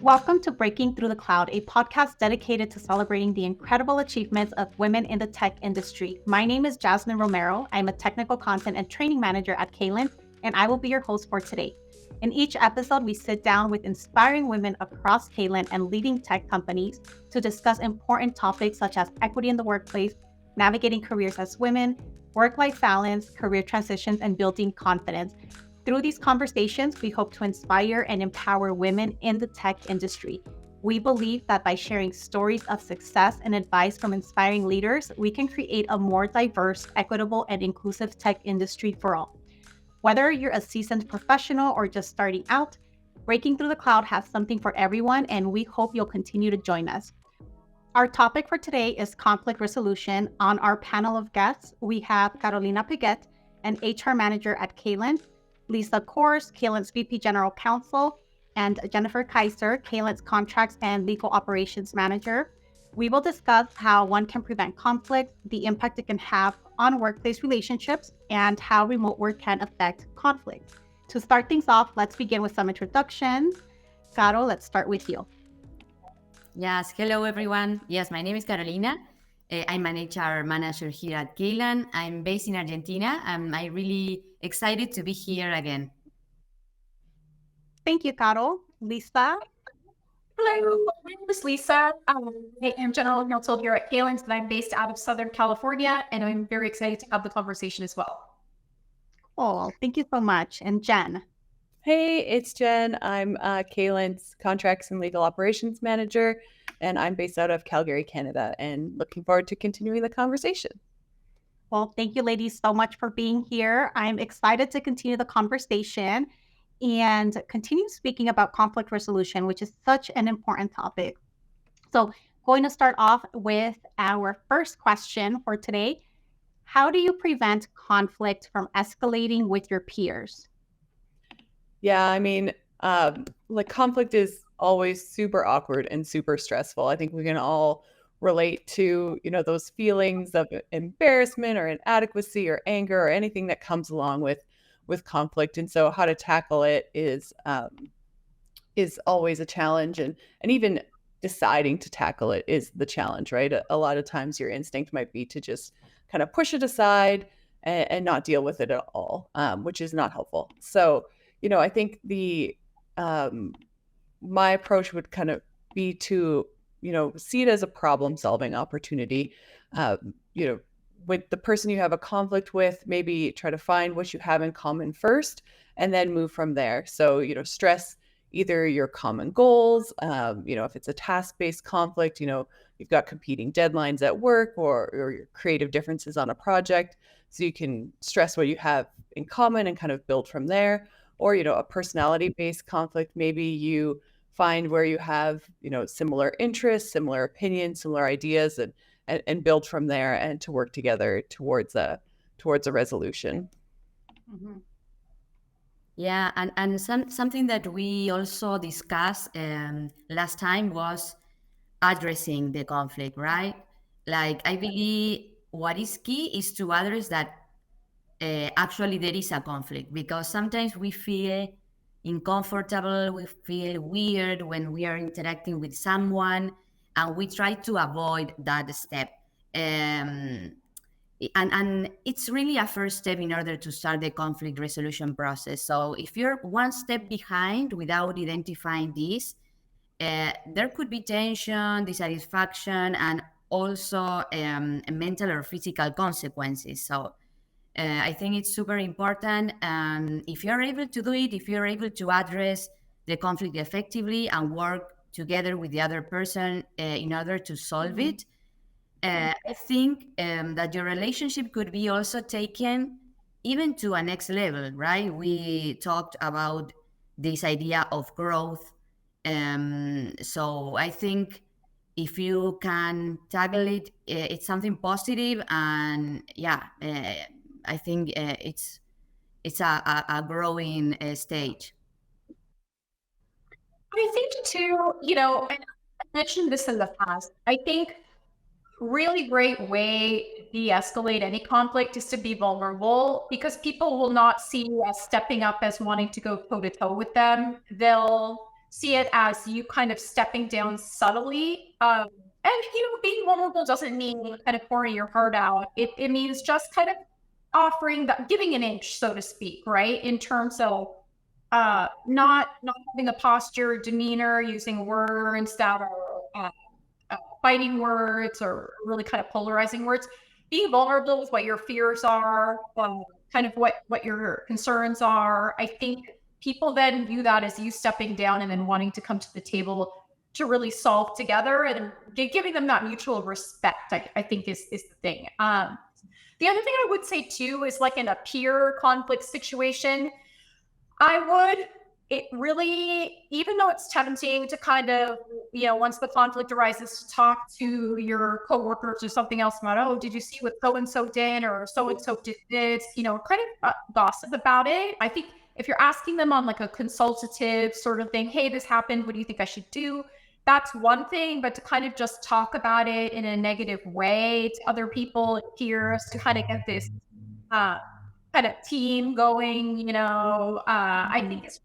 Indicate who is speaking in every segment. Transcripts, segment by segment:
Speaker 1: Welcome to Breaking Through the Cloud, a podcast dedicated to celebrating the incredible achievements of women in the tech industry. My name is Jazmine Romero. I'm a technical content and training manager at Caylent, and I will be your host for today. In each episode, we sit down with inspiring women across Caylent and leading tech companies to discuss important topics such as equity in the workplace, navigating careers as women, work-life balance, career transitions, and building confidence. Through these conversations, we hope to inspire and empower women in the tech industry. We believe that by sharing stories of success and advice from inspiring leaders, we can create a more diverse, equitable, and inclusive tech industry for all. Whether you're a seasoned professional or just starting out, Breaking Through the Cloud has something for everyone, and we hope you'll continue to join us. Our topic for today is conflict resolution. On our panel of guests, we have Carolina Peguet, an HR manager at Caylent, Lisa Cohrs, Caylent's VP General Counsel, and Jennifer Kaiser, Caylent's Contracts and Legal Operations Manager. We will discuss how one can prevent conflict, the impact it can have on workplace relationships, and how remote work can affect conflict. To start things off, let's begin with some introductions. Caro, let's start with you.
Speaker 2: Yes, hello everyone. Yes, my name is Carolina. I'm an HR manager here at Caylent. I'm based in Argentina, and I'm really excited to be here again.
Speaker 1: Thank you, Caro. Lisa?
Speaker 3: Hello, my name is Lisa. I am General Counsel here at Caylent, and I'm based out of Southern California, and I'm very excited to have the conversation as well.
Speaker 1: Cool. Thank you so much. And Jen?
Speaker 4: Hey, it's Jen. I'm Caylent's Contracts and Legal Operations Manager, and I'm based out of Calgary, Canada, and looking forward to continuing the conversation.
Speaker 1: Well, thank you, ladies, so much for being here. I'm excited to continue the conversation and continue speaking about conflict resolution, which is such an important topic. So, going to start off with our first question for today. How do you prevent conflict from escalating with your peers?
Speaker 4: Yeah, I mean, conflict is always super awkward and super stressful. I think we can all relate to, those feelings of embarrassment or inadequacy or anger or anything that comes along with conflict. And so how to tackle it is always a challenge. And even deciding to tackle it is the challenge, right? A lot of times your instinct might be to just kind of push it aside and not deal with it at all, which is not helpful. So, I think my approach would kind of be to, see it as a problem-solving opportunity. With the person you have a conflict with, maybe try to find what you have in common first, and then move from there. So, stress either your common goals, if it's a task-based conflict, you've got competing deadlines at work or your creative differences on a project. So you can stress what you have in common and kind of build from there. Or, a personality-based conflict, maybe you find where you have, similar interests, similar opinions, similar ideas, and build from there and to work together towards a resolution.
Speaker 1: Mm-hmm.
Speaker 2: Yeah, and something that we also discussed last time was addressing the conflict, right? Like, I believe what is key is to address that actually there is a conflict, because sometimes we feel uncomfortable, we feel weird when we are interacting with someone, and we try to avoid that step. And it's really a first step in order to start the conflict resolution process. So if you're one step behind without identifying this, there could be tension, dissatisfaction, and also mental or physical consequences. So I think it's super important. If you're able to do it, if you're able to address the conflict effectively and work together with the other person in order to solve it, I think that your relationship could be also taken even to a next level, right? We talked about this idea of growth. So I think if you can tackle it, it's something positive, and I think it's a growing stage.
Speaker 3: I think too, I mentioned this in the past. I think really great way to de-escalate any conflict is to be vulnerable, because people will not see you as stepping up as wanting to go toe to toe with them. They'll see it as you kind of stepping down subtly. And, being vulnerable doesn't mean kind of pouring your heart out. It means just kind of offering that, giving an inch, so to speak, right? In terms of not having a posture, demeanor, using words that are fighting words or really kind of polarizing words. Being vulnerable with what your fears are, kind of what your concerns are. I think people then view that as you stepping down and then wanting to come to the table to really solve together, and giving them that mutual respect, I think is the thing. The other thing I would say too is, like, in a peer conflict situation, it really, even though it's tempting to kind of, once the conflict arises, to talk to your coworkers or something else about, oh, did you see what so-and-so did, or so-and-so did this, kind of gossip about it. I think if you're asking them on like a consultative sort of thing, hey, this happened, what do you think I should do? That's one thing, but to kind of just talk about it in a negative way to other people and peers to kind of get this kind of team going, I think it's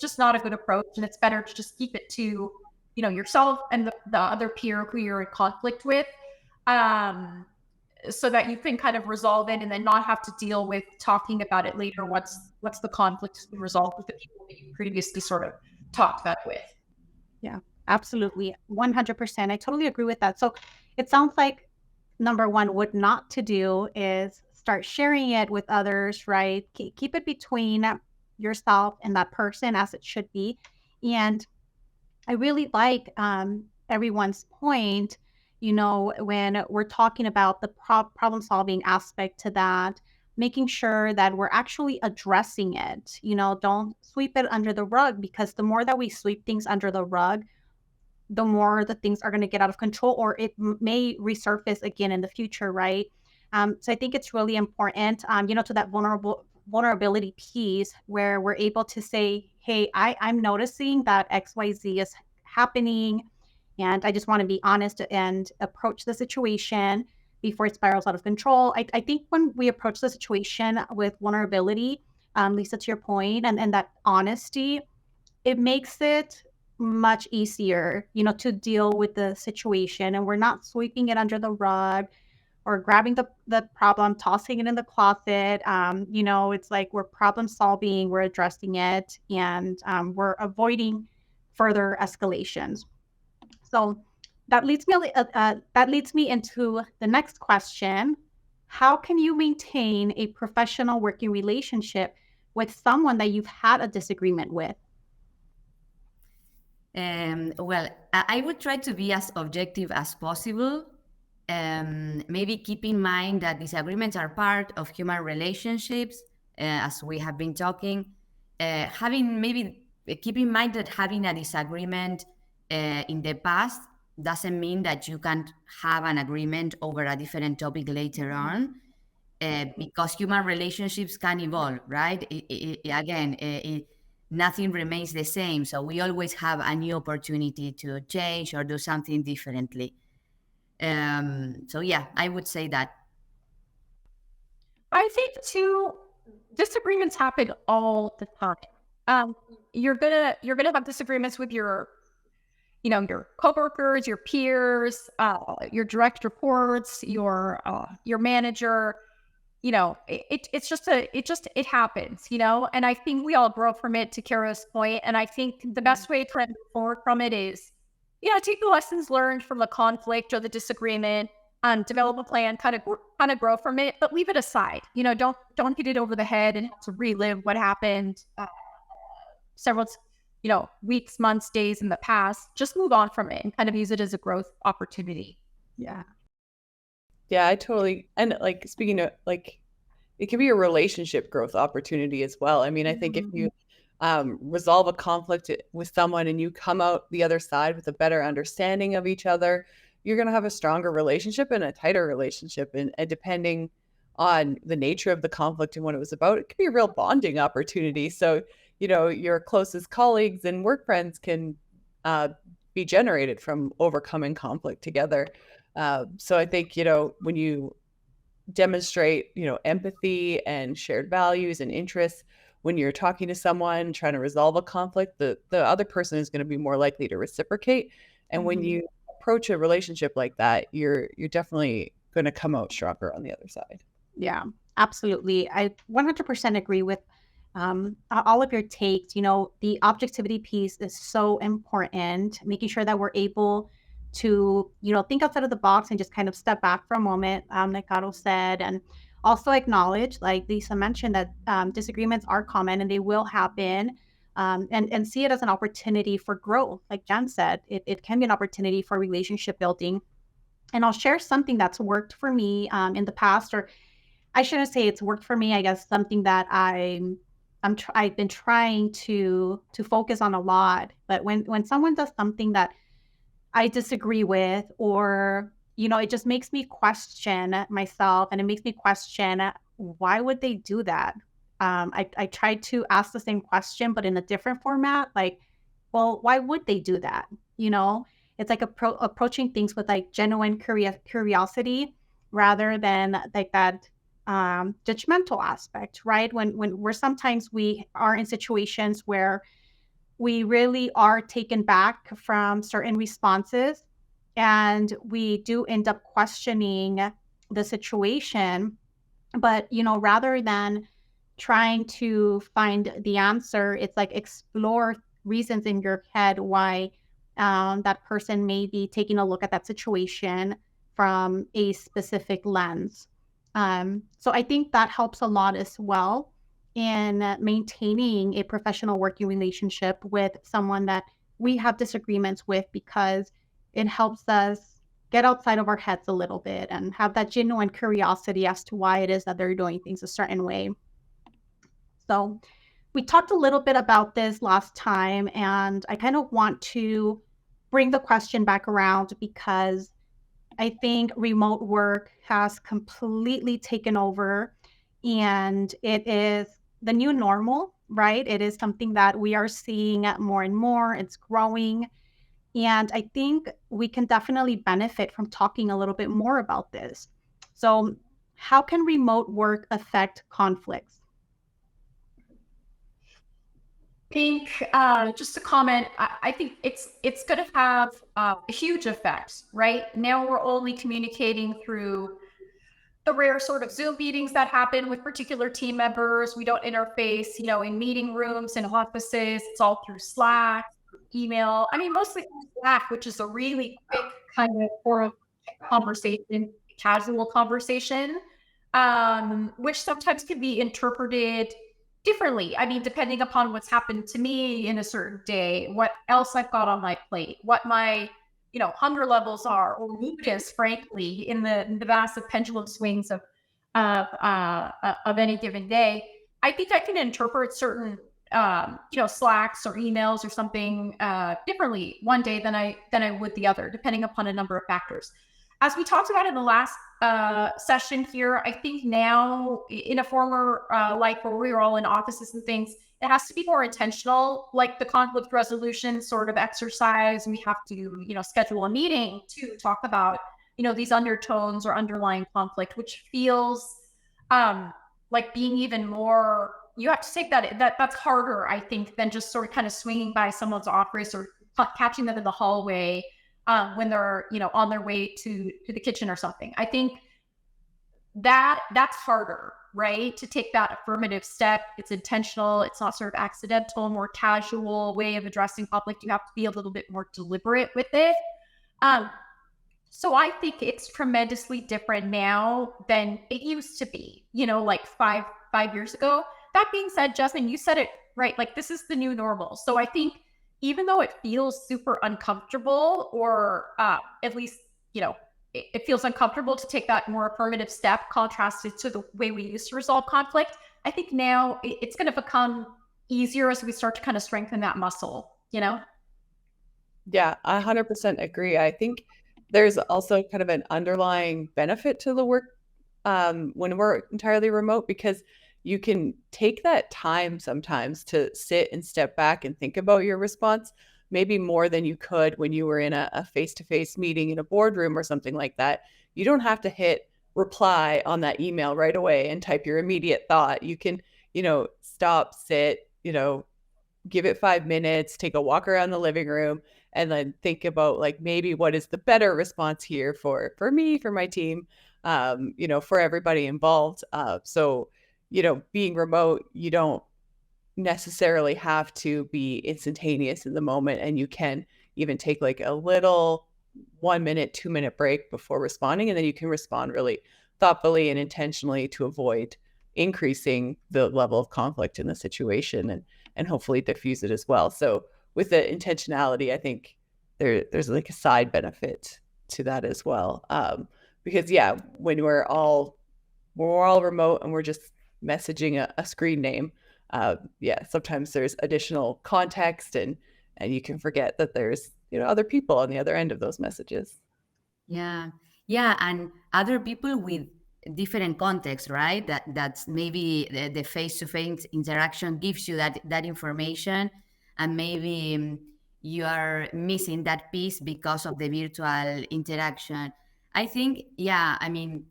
Speaker 3: just not a good approach, and it's better to just keep it to, yourself and the other peer who you're in conflict with, so that you can kind of resolve it and then not have to deal with talking about it later. What's the conflict resolved with the people that you previously sort of talked that with.
Speaker 1: Yeah, absolutely. 100%. I totally agree with that. So it sounds like number one, what not to do is start sharing it with others, right? Keep it between yourself and that person, as it should be. And I really like everyone's point, when we're talking about the problem solving aspect to that, making sure that we're actually addressing it. Don't sweep it under the rug, because the more that we sweep things under the rug, the more the things are going to get out of control, or it may resurface again in the future, right? So I think it's really important, to that vulnerability piece, where we're able to say, hey, I'm noticing that XYZ is happening, and I just want to be honest and approach the situation before it spirals out of control. I think when we approach the situation with vulnerability, Lisa, to your point, and that honesty, it makes it much easier, to deal with the situation, and we're not sweeping it under the rug or grabbing the problem, tossing it in the closet. It's like we're problem solving, we're addressing it, and we're avoiding further escalations. So that leads me into the next question. How can you maintain a professional working relationship with someone that you've had a disagreement with?
Speaker 2: Well, I would try to be as objective as possible. Maybe keep in mind that disagreements are part of human relationships, as we have been talking. Keep in mind that having a disagreement in the past doesn't mean that you can't have an agreement over a different topic later on, because human relationships can evolve, right? Nothing remains the same. So we always have a new opportunity to change or do something differently. So yeah, I would say that.
Speaker 3: I think too, disagreements happen all the time. You're gonna have disagreements with your coworkers, your peers, your direct reports, your manager. It happens, and I think we all grow from it, to Kara's point. And I think the best way to move forward from it is, take the lessons learned from the conflict or the disagreement, develop a plan, kind of grow from it, but leave it aside. Don't hit it over the head and have to relive what happened several, weeks, months, days in the past. Just move on from it and kind of use it as a growth opportunity.
Speaker 1: Yeah.
Speaker 4: Yeah, I totally, and like, speaking of, like, it can be a relationship growth opportunity as well. I mean, I think if you resolve a conflict with someone and you come out the other side with a better understanding of each other, you're going to have a stronger relationship and a tighter relationship. And depending on the nature of the conflict and what it was about, it could be a real bonding opportunity. So, your closest colleagues and work friends can be generated from overcoming conflict together. So I think, when you demonstrate, empathy and shared values and interests when you're talking to someone, trying to resolve a conflict, the other person is going to be more likely to reciprocate. And when you approach a relationship like that, you're definitely going to come out stronger on the other side.
Speaker 1: Yeah, absolutely. I 100% agree with all of your takes. The objectivity piece is so important, making sure that we're able to, think outside of the box and just kind of step back for a moment, like Caro said, and also acknowledge, like Lisa mentioned, that disagreements are common and they will happen, and see it as an opportunity for growth. Like Jen said, it can be an opportunity for relationship building. And I'll share something that's worked for me in the past, or I shouldn't say it's worked for me. I guess something that I've been trying to focus on a lot. But when someone does something that I disagree with, or it just makes me question myself, and it makes me question, why would they do that? I tried to ask the same question, but in a different format. Like, well, why would they do that? It's like approaching things with like genuine curiosity rather than like that judgmental aspect, right? When we are in situations where we really are taken back from certain responses, and we do end up questioning the situation. But rather than trying to find the answer, it's like explore reasons in your head why that person may be taking a look at that situation from a specific lens. So I think that helps a lot as well in maintaining a professional working relationship with someone that we have disagreements with, because it helps us get outside of our heads a little bit and have that genuine curiosity as to why it is that they're doing things a certain way. So we talked a little bit about this last time, and I kind of want to bring the question back around, because I think remote work has completely taken over, and it is the new normal, right? It is something that we are seeing more and more. It's growing. And I think we can definitely benefit from talking a little bit more about this. So, how can remote work affect conflicts?
Speaker 3: Pink, just a comment. I think it's going to have a huge effect, right? Now we're only communicating through the rare sort of Zoom meetings that happen with particular team members. We don't interface, in meeting rooms and offices. It's all through Slack, email. I mean, mostly through Slack, which is a really quick kind of form of conversation, casual conversation, which sometimes can be interpreted differently. I mean, depending upon what's happened to me in a certain day, what else I've got on my plate, what my hunger levels are, or mood is, frankly, in the massive pendulum swings of any given day. I think I can interpret certain Slacks or emails or something differently one day than I would the other, depending upon a number of factors. As we talked about in the last session here, I think now in a former life where we were all in offices and things, it has to be more intentional, like the conflict resolution sort of exercise. We have to, schedule a meeting to talk about, these undertones or underlying conflict, which feels like being even more, you have to take that's harder, I think, than just sort of kind of swinging by someone's office or catching them in the hallway when they're, on their way to the kitchen or something. I think that's harder, right? To take that affirmative step. It's intentional. It's not sort of accidental, more casual way of addressing conflict. You have to be a little bit more deliberate with it. So I think it's tremendously different now than it used to be, like five years ago. That being said, Jazmine, you said it right. Like, this is the new normal. So I think even though it feels super uncomfortable, or at least, it feels uncomfortable to take that more affirmative step contrasted to the way we used to resolve conflict, I think now it's going to become easier as we start to kind of strengthen that muscle,
Speaker 4: Yeah, I 100% agree. I think there's also kind of an underlying benefit to the work when we're entirely remote, because you can take that time sometimes to sit and step back and think about your response, maybe more than you could when you were in a face-to-face meeting in a boardroom or something like that. You don't have to hit reply on that email right away and type your immediate thought. You can stop, sit, give it 5 minutes, take a walk around the living room, and then think about like maybe what is the better response here for me, for my team, for everybody involved. So, being remote, you don't necessarily have to be instantaneous in the moment, and you can even take like a little 1 minute, 2 minute break before responding, and then you can respond really thoughtfully and intentionally to avoid increasing the level of conflict in the situation, and hopefully diffuse it as well. So with the intentionality, I think there's like a side benefit to that as well. Because when we're all remote and we're just messaging a screen name, sometimes there's additional context, and you can forget that there's other people on the other end of those messages.
Speaker 2: Yeah, and other people with different contexts, right? That's maybe the face-to-face interaction gives you that information, and maybe you are missing that piece because of the virtual interaction. I think, I mean,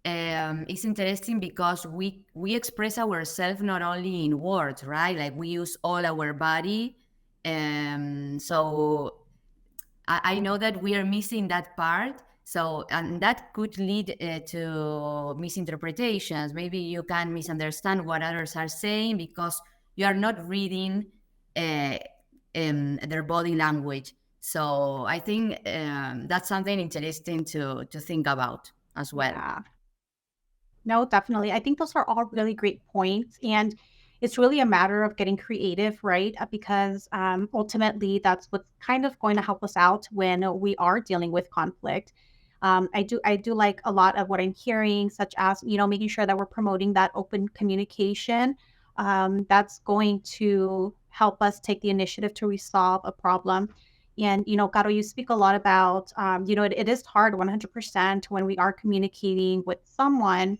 Speaker 2: it's interesting because we express ourselves not only in words, right? Like we use all our body, so I know that we are missing that part. So, and that could lead to misinterpretations. Maybe you can misunderstand what others are saying because you are not reading their body language. So I think that's something interesting to think about as well.
Speaker 1: Yeah. No, definitely. I think those are all really great points. And it's really a matter of getting creative, right? Because ultimately, that's what's kind of going to help us out when we are dealing with conflict. I do like a lot of what I'm hearing, such as, making sure that we're promoting that open communication. That's going to help us take the initiative to resolve a problem. And, Caro, you speak a lot about, it is hard 100% when we are communicating with someone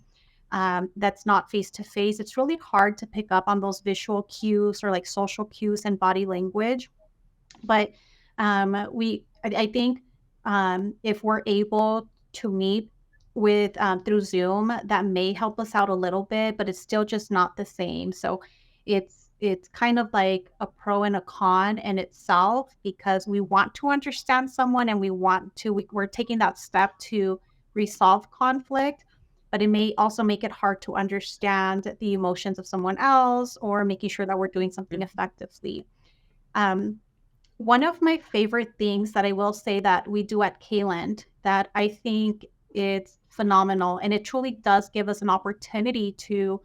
Speaker 1: that's not face to face. It's really hard to pick up on those visual cues or like social cues and body language. But I think if we're able to meet with through Zoom, that may help us out a little bit, but it's still just not the same. So it's kind of like a pro and a con in itself, because we want to understand someone and we're taking that step to resolve conflict, but it may also make it hard to understand the emotions of someone else or making sure that we're doing something effectively. One of my favorite things that I will say that we do at Caylent that I think it's phenomenal, and it truly does give us an opportunity to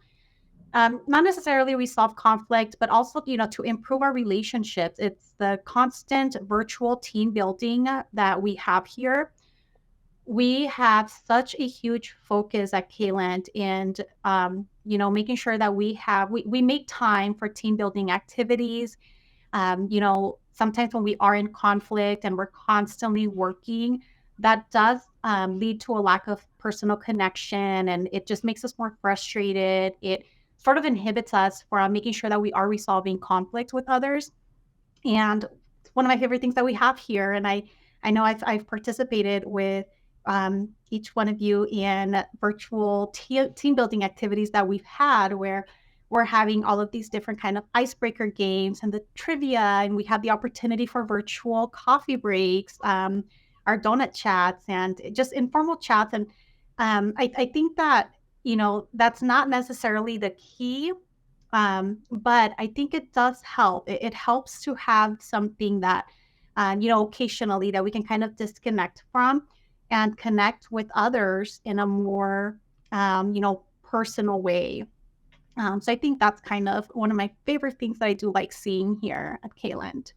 Speaker 1: not necessarily resolve conflict, but also, to improve our relationships. It's the constant virtual team building that we have here. We have such a huge focus at Caylent, and making sure that we make time for team building activities. Sometimes when we are in conflict and we're constantly working, that does lead to a lack of personal connection, and it just makes us more frustrated. It sort of inhibits us from making sure that we are resolving conflict with others. And one of my favorite things that we have here, and I know I've participated with each one of you in virtual team building activities that we've had, where we're having all of these different kind of icebreaker games and the trivia, and we have the opportunity for virtual coffee breaks, our donut chats, and just informal chats. And I think that, that's not necessarily the key, but I think it does help. It helps to have something that, occasionally that we can kind of disconnect from and connect with others in a more, personal way. So I think that's kind of one of my favorite things that I do like seeing here at Caylent.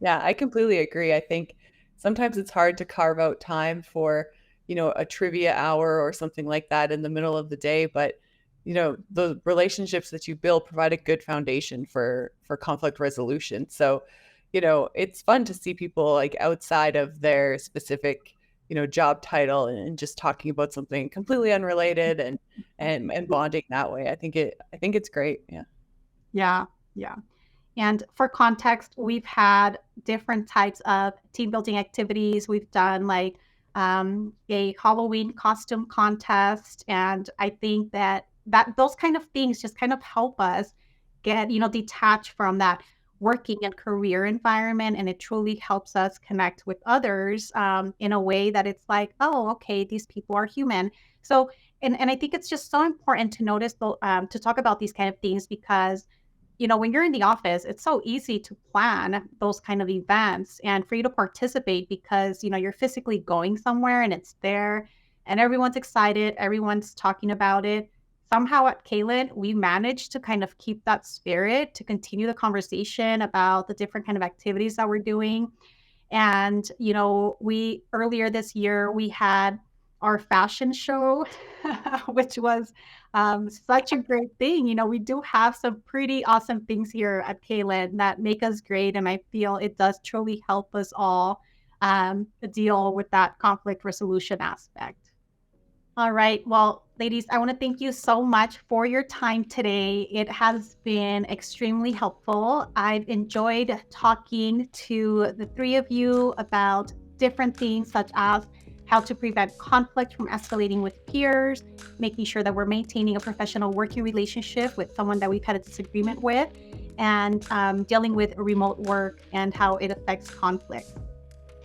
Speaker 4: Yeah, I completely agree. I think sometimes it's hard to carve out time for, a trivia hour or something like that in the middle of the day, but the relationships that you build provide a good foundation for conflict resolution. So, it's fun to see people like outside of their specific, job title, and just talking about something completely unrelated and bonding that way. I think it's great. Yeah.
Speaker 1: Yeah, yeah. And for context, we've had different types of team building activities. We've done like a Halloween costume contest, and I think that that those kind of things just kind of help us get, detached from that working and career environment. And it truly helps us connect with others in a way that it's like, oh, okay, these people are human. So, and I think it's just so important to notice, to talk about these kind of things, because when you're in the office, it's so easy to plan those kind of events and for you to participate because, you're physically going somewhere and it's there and everyone's excited, everyone's talking about it. Somehow at Caylent, we managed to kind of keep that spirit to continue the conversation about the different kind of activities that we're doing. And, we earlier this year, we had our fashion show, which was such a great thing. We do have some pretty awesome things here at Caylent that make us great. And I feel it does truly help us all deal with that conflict resolution aspect. All right. Well, ladies, I want to thank you so much for your time today. It has been extremely helpful. I've enjoyed talking to the three of you about different things such as how to prevent conflict from escalating with peers, making sure that we're maintaining a professional working relationship with someone that we've had a disagreement with, and dealing with remote work and how it affects conflict.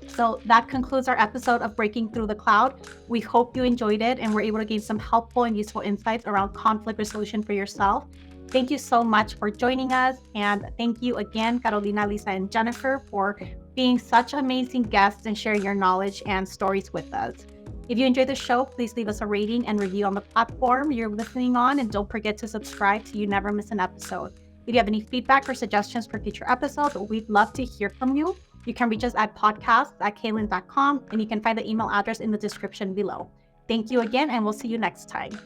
Speaker 1: So that concludes our episode of Breaking Through the Cloud. We hope you enjoyed it and were able to gain some helpful and useful insights around conflict resolution for yourself. Thank you so much for joining us. And thank you again, Carolina, Lisa, and Jennifer, for being such amazing guests and sharing your knowledge and stories with us. If you enjoyed the show, please leave us a rating and review on the platform you're listening on. And don't forget to subscribe so you never miss an episode. If you have any feedback or suggestions for future episodes, we'd love to hear from you. You can reach us at podcasts@caylent.com, and you can find the email address in the description below. Thank you again, and we'll see you next time.